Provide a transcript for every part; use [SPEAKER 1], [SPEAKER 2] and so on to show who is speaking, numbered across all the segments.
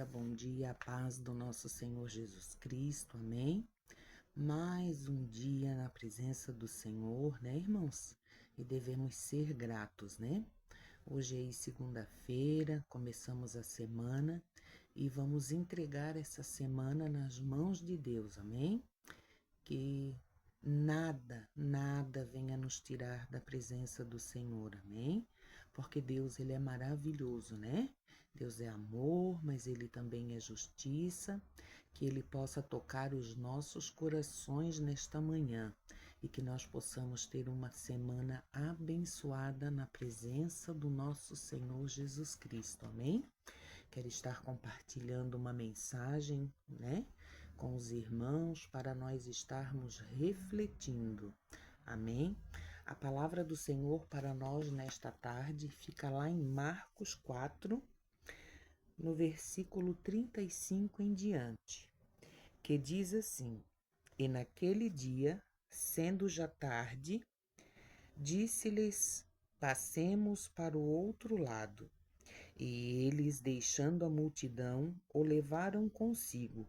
[SPEAKER 1] bom dia, a paz do nosso Senhor Jesus Cristo, amém? Mais um dia na presença do Senhor, né, irmãos? E devemos ser gratos, né? Hoje é segunda-feira, começamos a semana e vamos entregar essa semana nas mãos de Deus, amém? Que nada venha nos tirar da presença do Senhor, amém? Porque Deus, ele é maravilhoso, né? Deus é amor, mas ele também é justiça, que ele possa tocar os nossos corações nesta manhã e que nós possamos ter uma semana abençoada na presença do nosso Senhor Jesus Cristo, amém? Quero estar compartilhando uma mensagem, né, com os irmãos para nós estarmos refletindo. Amém? A palavra do Senhor para nós nesta tarde fica lá em Marcos 4, no versículo 35 em diante, que diz assim: E naquele dia, sendo já tarde, disse-lhes: Passemos para o outro lado. E eles, deixando a multidão, o levaram consigo,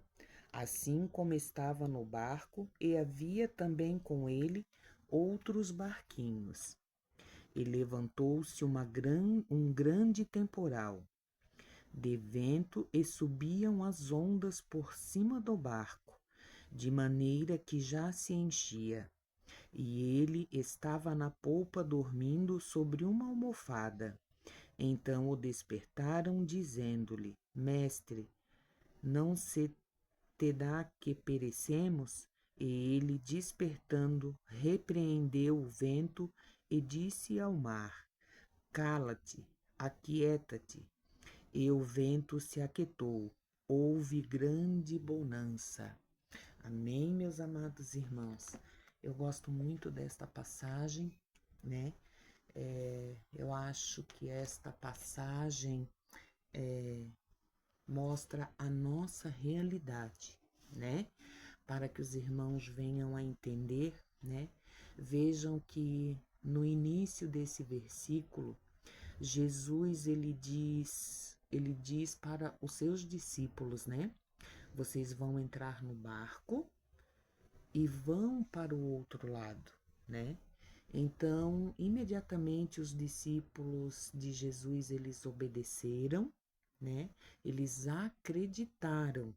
[SPEAKER 1] assim como estava no barco, e havia também com ele outros barquinhos. E levantou-se um grande temporal de vento, e subiam as ondas por cima do barco, de maneira que já se enchia. E ele estava na polpa dormindo sobre uma almofada. Então o despertaram, dizendo-lhe: Mestre, não se te dá que perecemos? E ele, despertando, repreendeu o vento e disse ao mar: Cala-te, aquieta-te. E o vento se aquietou. Houve grande bonança. Amém, meus amados irmãos? Eu gosto muito desta passagem, né? Eu acho que esta passagem mostra a nossa realidade, né? Para que os irmãos venham a entender, né? Vejam que no início desse versículo, Jesus ele diz para os seus discípulos, né? Vocês vão entrar no barco e vão para o outro lado, né? Então, imediatamente os discípulos de Jesus, eles obedeceram, né? Eles acreditaram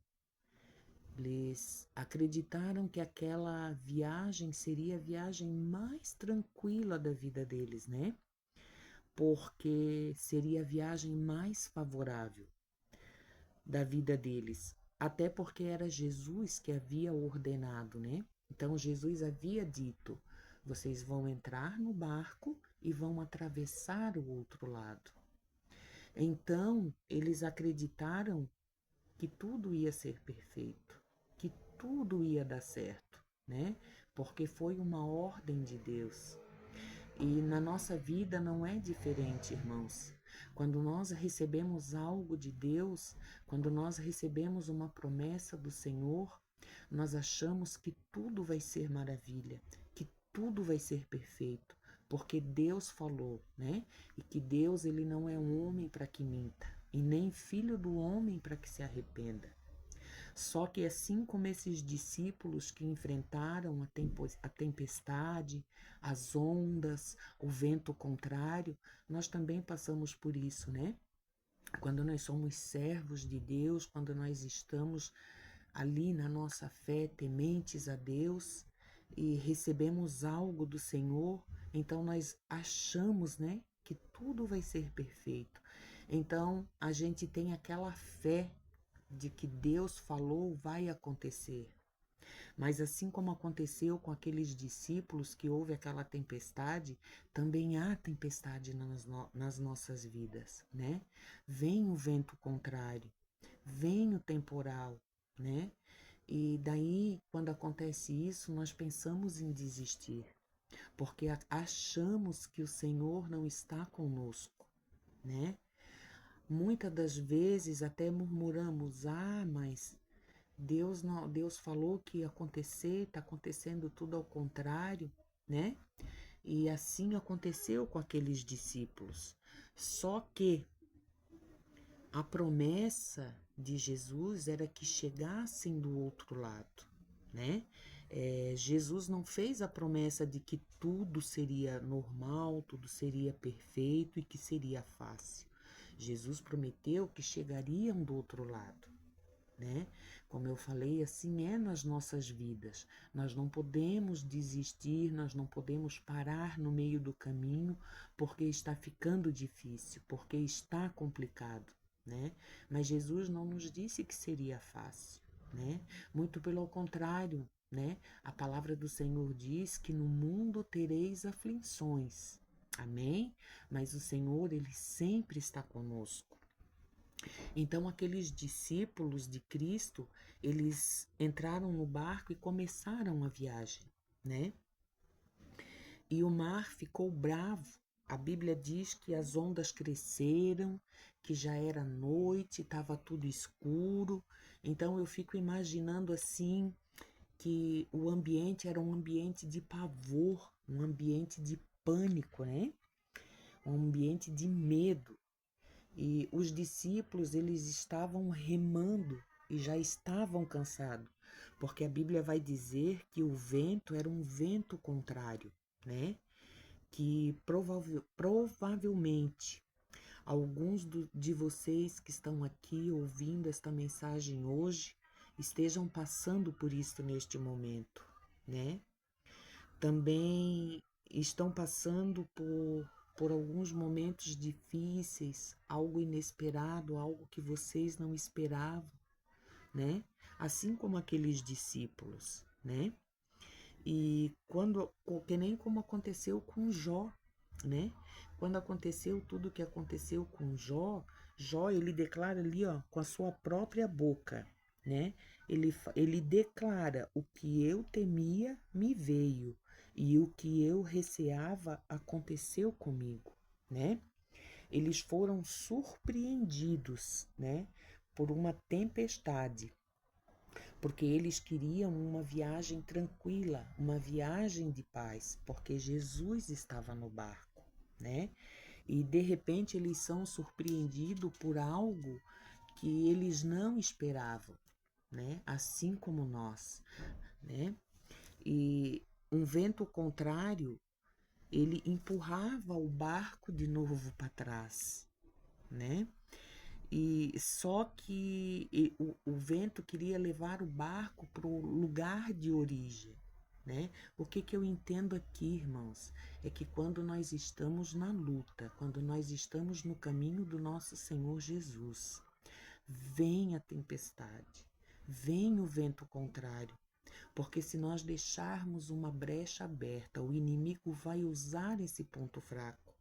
[SPEAKER 1] que aquela viagem seria a viagem mais tranquila da vida deles, né? Porque seria a viagem mais favorável da vida deles. Até porque era Jesus que havia ordenado, né? Então Jesus havia dito: vocês vão entrar no barco e vão atravessar o outro lado. Então eles acreditaram que tudo ia ser perfeito, que tudo ia dar certo, né? Porque foi uma ordem de Deus. E na nossa vida não é diferente, irmãos. Quando nós recebemos algo de Deus, quando nós recebemos uma promessa do Senhor, nós achamos que tudo vai ser maravilha, que tudo vai ser perfeito, porque Deus falou, né? E que Deus, ele não é um homem para que minta, e nem filho do homem para que se arrependa. Só que assim como esses discípulos que enfrentaram a tempestade, as ondas, o vento contrário, nós também passamos por isso, né? Quando nós somos servos de Deus, quando nós estamos ali na nossa fé, tementes a Deus e recebemos algo do Senhor, então nós achamos, né, que tudo vai ser perfeito. Então a gente tem aquela fé de que Deus falou vai acontecer. Mas assim como aconteceu com aqueles discípulos que houve aquela tempestade, também há tempestade nas nossas vidas, né? Vem o vento contrário, vem o temporal, né? E daí, quando acontece isso, nós pensamos em desistir, porque achamos que o Senhor não está conosco, né? Muitas das vezes até murmuramos: mas Deus não, Deus falou que ia acontecer, está acontecendo tudo ao contrário, né? E assim aconteceu com aqueles discípulos. Só que A promessa de Jesus era que chegassem do outro lado, né? Jesus não fez a promessa de que tudo seria normal, tudo seria perfeito e que seria fácil. Jesus prometeu que chegariam do outro lado, né? Como eu falei, assim é nas nossas vidas. Nós não podemos desistir, nós não podemos parar no meio do caminho porque está ficando difícil, porque está complicado, né? Mas Jesus não nos disse que seria fácil, né? Muito pelo contrário, né? A palavra do Senhor diz que no mundo tereis aflições. Amém? Mas o Senhor, ele sempre está conosco. Então, aqueles discípulos de Cristo, eles entraram no barco e começaram a viagem, né? E o mar ficou bravo. A Bíblia diz que as ondas cresceram, que já era noite, estava tudo escuro. Então, eu fico imaginando assim que o ambiente era um ambiente de pavor, um ambiente de pânico, né? Um ambiente de medo. E os discípulos, eles estavam remando e já estavam cansados, porque a Bíblia vai dizer que o vento era um vento contrário, né? Que provavelmente alguns de vocês que estão aqui ouvindo esta mensagem hoje estejam passando por isso neste momento, né? Também estão passando por alguns momentos difíceis, algo inesperado, algo que vocês não esperavam, né? Assim como aqueles discípulos, né? E que nem como aconteceu com Jó, né? Quando aconteceu tudo o que aconteceu com Jó, Jó ele declara ali, ó, com a sua própria boca, né? Ele declara: o que eu temia me veio e o que eu receava aconteceu comigo, né? Eles foram surpreendidos, né? Por uma tempestade, porque eles queriam uma viagem tranquila, uma viagem de paz, porque Jesus estava no barco, né? E de repente eles são surpreendidos por algo que eles não esperavam, né? Assim como nós, né? E um vento contrário, ele empurrava o barco de novo para trás, né? E só que o vento queria levar o barco para o lugar de origem, né? O que eu entendo aqui, irmãos, é que quando nós estamos na luta, quando nós estamos no caminho do nosso Senhor Jesus, vem a tempestade, vem o vento contrário, porque se nós deixarmos uma brecha aberta, o inimigo vai usar esse ponto fraco.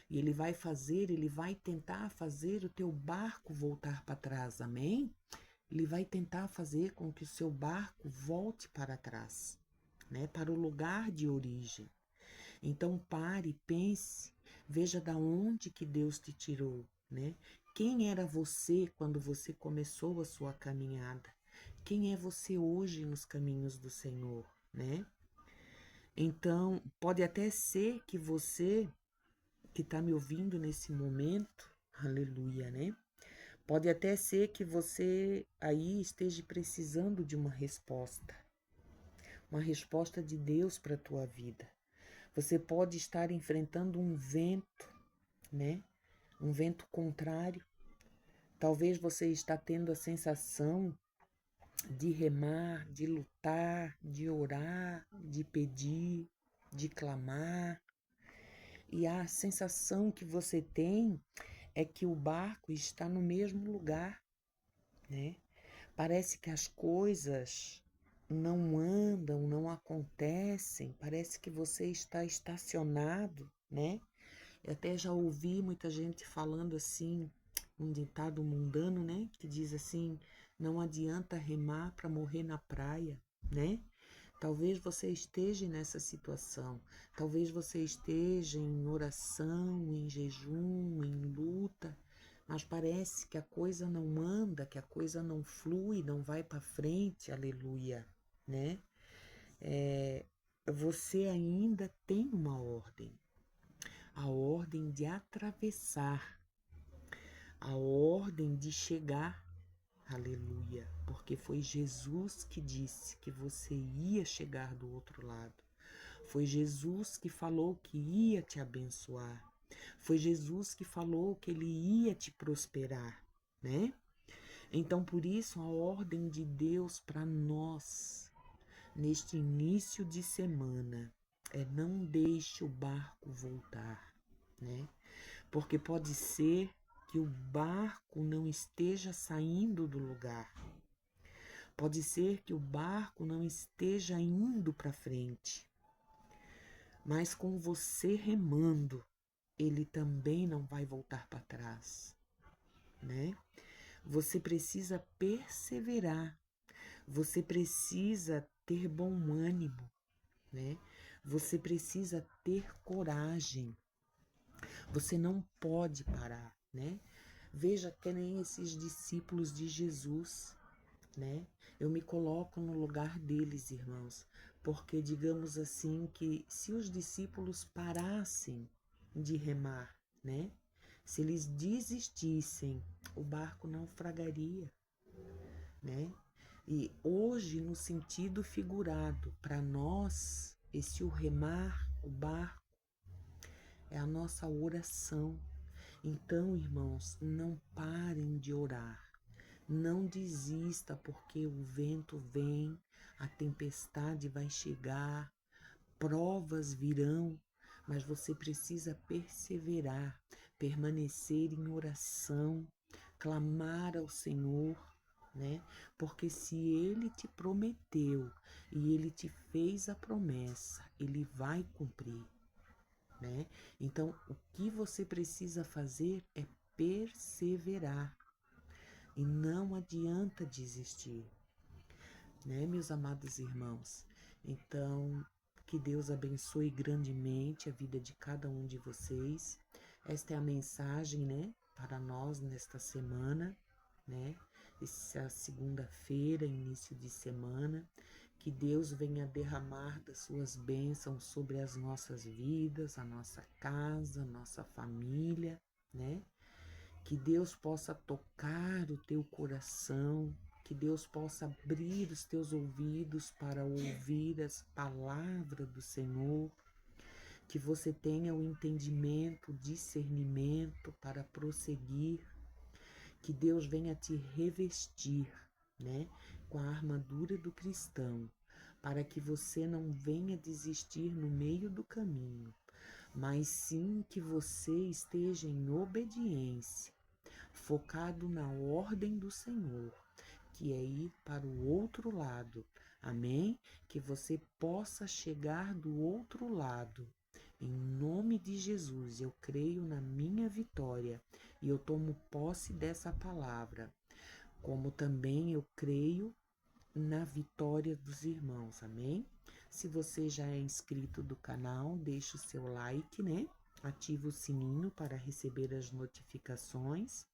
[SPEAKER 1] E ele vai tentar fazer o teu barco voltar para trás, amém? Ele vai tentar fazer com que o seu barco volte para trás, né? Para o lugar de origem. Então pare, pense, veja da onde que Deus te tirou, né? Quem era você quando você começou a sua caminhada? Quem é você hoje nos caminhos do Senhor, né? Então, pode até ser que você que está me ouvindo nesse momento, aleluia, né? Pode até ser que você aí esteja precisando de uma resposta de Deus para a tua vida. Você pode estar enfrentando um vento, né? Um vento contrário. Talvez você está tendo a sensação de remar, de lutar, de orar, de pedir, de clamar. E a sensação que você tem é que o barco está no mesmo lugar, né? Parece que as coisas não andam, não acontecem, parece que você está estacionado, né? Eu até já ouvi muita gente falando assim, um ditado mundano, né? Que diz assim: não adianta remar para morrer na praia, né? Talvez você esteja nessa situação, talvez você esteja em oração, em jejum, em luta, mas parece que a coisa não anda, que a coisa não flui, não vai para frente, aleluia, né? Você ainda tem uma ordem, a ordem de atravessar, a ordem de chegar. Aleluia, porque foi Jesus que disse que você ia chegar do outro lado. Foi Jesus que falou que ia te abençoar. Foi Jesus que falou que ele ia te prosperar, né? Então, por isso, a ordem de Deus para nós, neste início de semana, é não deixe o barco voltar, né? Porque pode ser que o barco não esteja saindo do lugar. Pode ser que o barco não esteja indo para frente. Mas com você remando, ele também não vai voltar para trás, né? Você precisa perseverar. Você precisa ter bom ânimo, né? Você precisa ter coragem. Você não pode parar, né? Veja que nem esses discípulos de Jesus, né? Eu me coloco no lugar deles, irmãos, porque digamos assim que se os discípulos parassem de remar, né? Se eles desistissem, o barco naufragaria, né? E hoje, no sentido figurado, para nós, esse o remar, o barco, é a nossa oração. Então, irmãos, não parem de orar. Não desista, porque o vento vem, a tempestade vai chegar, provas virão, mas você precisa perseverar, permanecer em oração, clamar ao Senhor, né? Porque se ele te prometeu e ele te fez a promessa, ele vai cumprir, né? Então, o que você precisa fazer é perseverar e não adianta desistir, né, meus amados irmãos? Então, que Deus abençoe grandemente a vida de cada um de vocês. Esta é a mensagem, né, para nós nesta semana, né? Essa segunda-feira, início de semana. Que Deus venha derramar das suas bênçãos sobre as nossas vidas, a nossa casa, a nossa família, né? Que Deus possa tocar o teu coração, que Deus possa abrir os teus ouvidos para ouvir as palavras do Senhor, que você tenha o entendimento, o discernimento para prosseguir, que Deus venha te revestir, né, com a armadura do cristão, para que você não venha desistir no meio do caminho, mas sim que você esteja em obediência, focado na ordem do Senhor, que é ir para o outro lado. Amém? Que você possa chegar do outro lado. Em nome de Jesus, eu creio na minha vitória e eu tomo posse dessa palavra, como também eu creio na vitória dos irmãos. Amém? Se você já é inscrito do canal, deixe o seu like, né? Ativa o sininho para receber as notificações.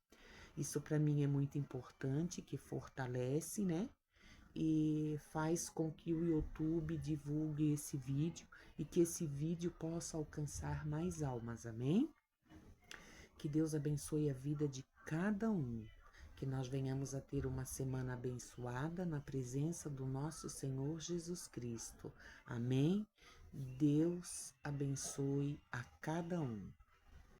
[SPEAKER 1] Isso para mim é muito importante, que fortalece, né? E faz com que o YouTube divulgue esse vídeo e que esse vídeo possa alcançar mais almas, amém? Que Deus abençoe a vida de cada um, que nós venhamos a ter uma semana abençoada na presença do nosso Senhor Jesus Cristo, amém? Deus abençoe a cada um.